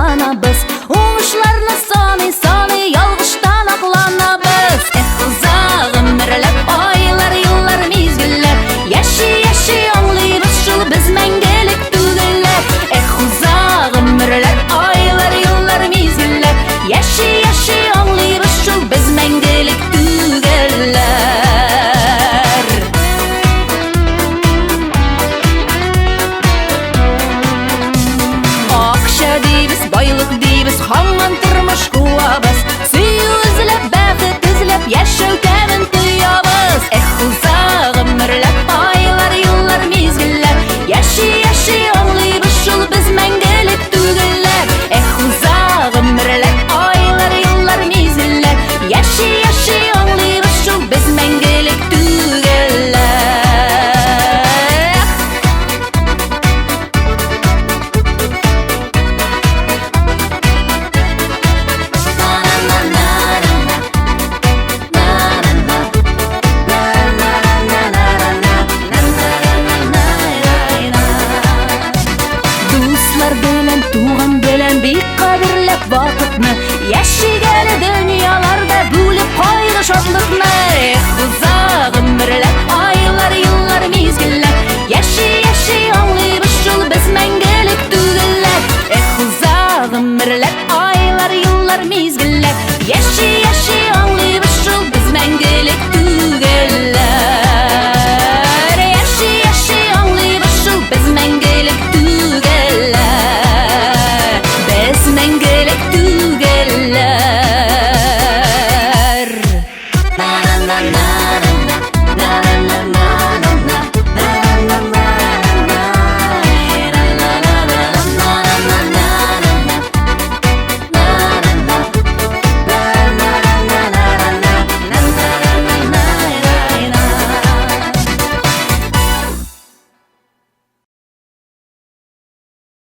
kazanabız. Oğuşlarını sani yalgıştan aklanabız. Uzağım mürlep aylar yıllar mizgiller. Yaşı anlayırız şul biz mengelik tügüller. Uzağım mürlep aylar yıllar mizgiller. Yaşı anlayırız şul biz mengelik tügüller. Akşa deybiz, baylık deybiz, hamman turmuş kuvabız. Suyu izlep, baqit izlep, yaşav temin tuyabız. Uzağım mürlep aylar yıllar mizgiller. Yaşı anlayırız şul biz mengelik tügüller. Uzağım mürlep aylar yıllar mizgiller. Yaşı anlayırız şul biz mengelik tügüller. Dostlar bilen, tuğan bilen bir kadirlep vakitni. Yaşigani dünyalarda bölüp koydu şadlıkni. Uzağım mürlep aylar yıllar mizgiller. Yaşı anlayırız şul biz mengelik tügüller. Uzağım mürlep aylar yıllar mizgiller.